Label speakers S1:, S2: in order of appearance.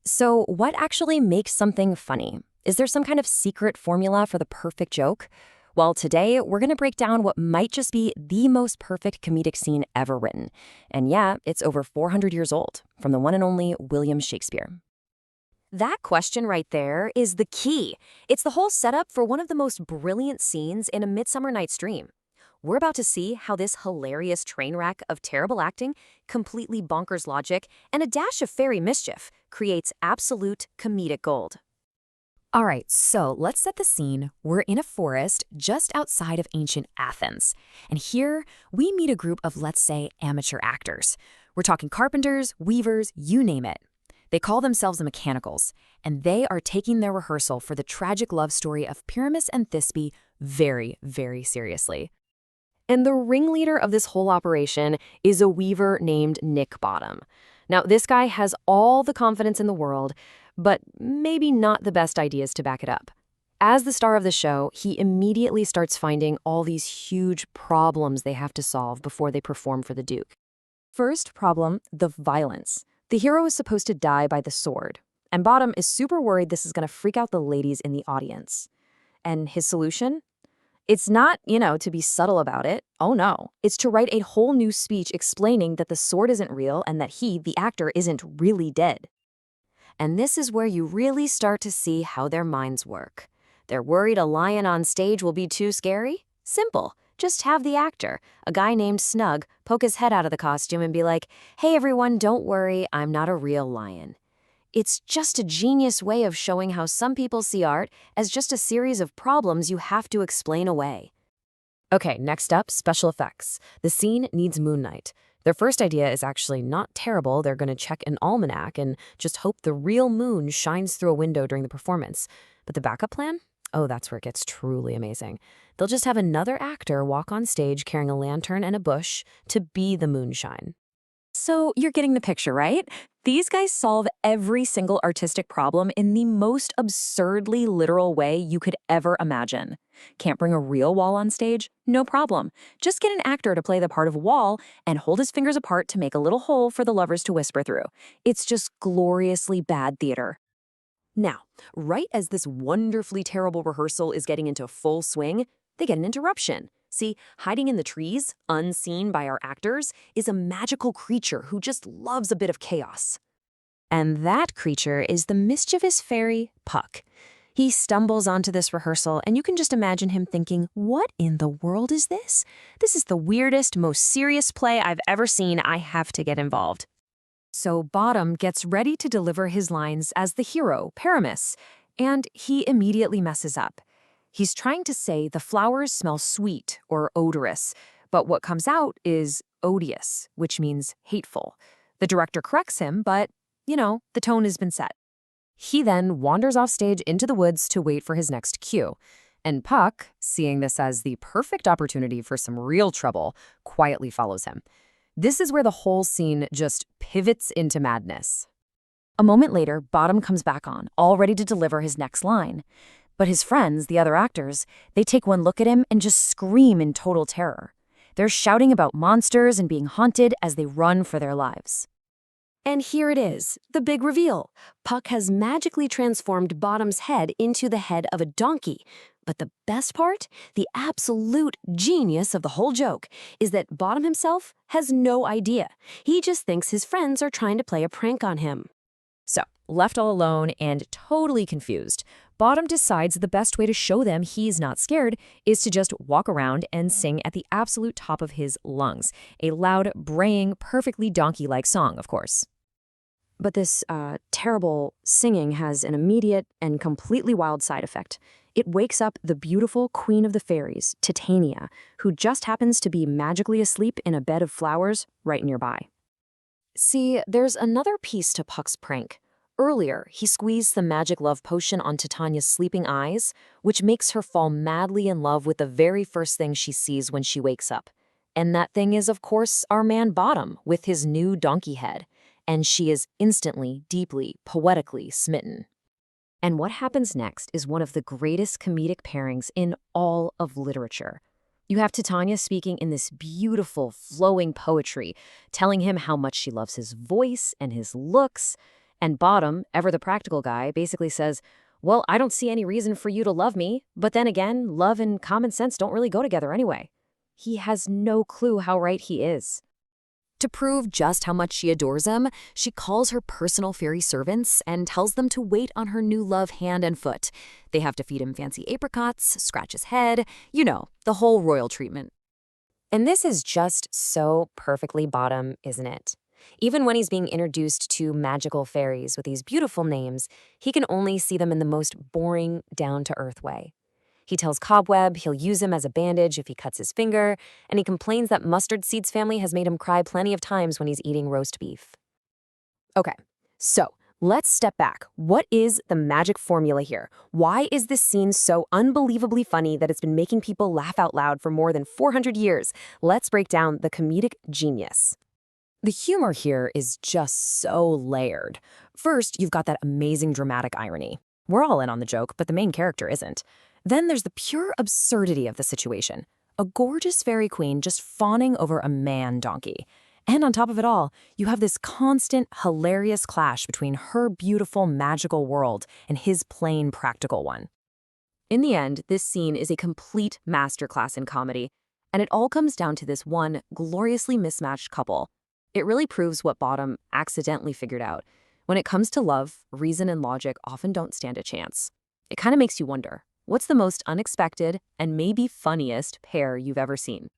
S1: So, what actually makes something funny? Is there some kind of secret formula for the perfect joke? Well, today we're going to break down what might just be the most perfect comedic scene ever written. And yeah, it's over 400 years old, from the one and only William Shakespeare. That question right there is the key. It's the whole setup for one of the most brilliant scenes in A Midsummer Night's Dream. We're about to see how this hilarious train wreck of terrible acting, completely bonkers logic, and a dash of fairy mischief creates absolute comedic gold. All right, so let's set the scene. We're in a forest just outside of ancient Athens. And here we meet a group of, let's say, amateur actors. We're talking carpenters, weavers, you name it. They call themselves the Mechanicals, and they are taking their rehearsal for the tragic love story of Pyramus and Thisbe very, very seriously. And the ringleader of this whole operation is a weaver named Nick Bottom. Now, this guy has all the confidence in the world, but maybe not the best ideas to back it up. As the star of the show, he immediately starts finding all these huge problems they have to solve before they perform for the Duke. First problem, the violence. The hero is supposed to die by the sword, and Bottom is super worried this is going to freak out the ladies in the audience. And his solution? It's not, to be subtle about it. Oh no. It's to write a whole new speech explaining that the sword isn't real and that he, the actor, isn't really dead. And this is where you really start to see how their minds work. They're worried a lion on stage will be too scary? Simple. Just have the actor, a guy named Snug, poke his head out of the costume and be like, "Hey everyone, don't worry, I'm not a real lion." It's just a genius way of showing how some people see art as just a series of problems you have to explain away. Okay, next up, special effects. The scene needs moonlight. Their first idea is actually not terrible. They're going to check an almanac and just hope the real moon shines through a window during the performance. But the backup plan? Oh, that's where it gets truly amazing. They'll just have another actor walk on stage carrying a lantern and a bush to be the moonshine. So you're getting the picture, right? These guys solve every single artistic problem in the most absurdly literal way you could ever imagine. Can't bring a real wall on stage? No problem. Just get an actor to play the part of a wall and hold his fingers apart to make a little hole for the lovers to whisper through. It's just gloriously bad theater. Now, right as this wonderfully terrible rehearsal is getting into full swing, they get an interruption. See, hiding in the trees, unseen by our actors, is a magical creature who just loves a bit of chaos. And that creature is the mischievous fairy, Puck. He stumbles onto this rehearsal, and you can just imagine him thinking, what in the world is this? This is the weirdest, most serious play I've ever seen. I have to get involved. So Bottom gets ready to deliver his lines as the hero, Pyramus, and he immediately messes up. He's trying to say the flowers smell sweet or odorous, but what comes out is odious, which means hateful. The director corrects him, but, the tone has been set. He then wanders off stage into the woods to wait for his next cue. And Puck, seeing this as the perfect opportunity for some real trouble, quietly follows him. This is where the whole scene just pivots into madness. A moment later, Bottom comes back on, all ready to deliver his next line. But his friends, the other actors, they take one look at him and just scream in total terror. They're shouting about monsters and being haunted as they run for their lives. And here it is, the big reveal. Puck has magically transformed Bottom's head into the head of a donkey. But the best part, the absolute genius of the whole joke, is that Bottom himself has no idea. He just thinks his friends are trying to play a prank on him. So, left all alone and totally confused, Bottom decides the best way to show them he's not scared is to just walk around and sing at the absolute top of his lungs. A loud, braying, perfectly donkey-like song, of course. But this terrible singing has an immediate and completely wild side effect. It wakes up the beautiful queen of the fairies, Titania, who just happens to be magically asleep in a bed of flowers right nearby. See, there's another piece to Puck's prank. Earlier, he squeezed the magic love potion on Titania's sleeping eyes, which makes her fall madly in love with the very first thing she sees when she wakes up. And that thing is, of course, our man Bottom with his new donkey head. And she is instantly, deeply, poetically smitten. And what happens next is one of the greatest comedic pairings in all of literature. You have Titania speaking in this beautiful, flowing poetry, telling him how much she loves his voice and his looks. And Bottom, ever the practical guy, basically says, well, I don't see any reason for you to love me, but then again, love and common sense don't really go together anyway. He has no clue how right he is. To prove just how much she adores him, she calls her personal fairy servants and tells them to wait on her new love hand and foot. They have to feed him fancy apricots, scratch his head, you know, the whole royal treatment. And this is just so perfectly Bottom, isn't it? Even when he's being introduced to magical fairies with these beautiful names, he can only see them in the most boring, down-to-earth way. He tells Cobweb he'll use him as a bandage if he cuts his finger, and he complains that Mustard Seed's family has made him cry plenty of times when he's eating roast beef. Okay, so let's step back. What is the magic formula here? Why is this scene so unbelievably funny that it's been making people laugh out loud for more than 400 years? Let's break down the comedic genius. The humor here is just so layered. First, you've got that amazing dramatic irony. We're all in on the joke, but the main character isn't. Then there's the pure absurdity of the situation. A gorgeous fairy queen just fawning over a man-donkey. And on top of it all, you have this constant, hilarious clash between her beautiful, magical world and his plain, practical one. In the end, this scene is a complete masterclass in comedy, and it all comes down to this one gloriously mismatched couple. It really proves what Bottom accidentally figured out. When it comes to love, reason and logic often don't stand a chance. It kind of makes you wonder, what's the most unexpected and maybe funniest pair you've ever seen?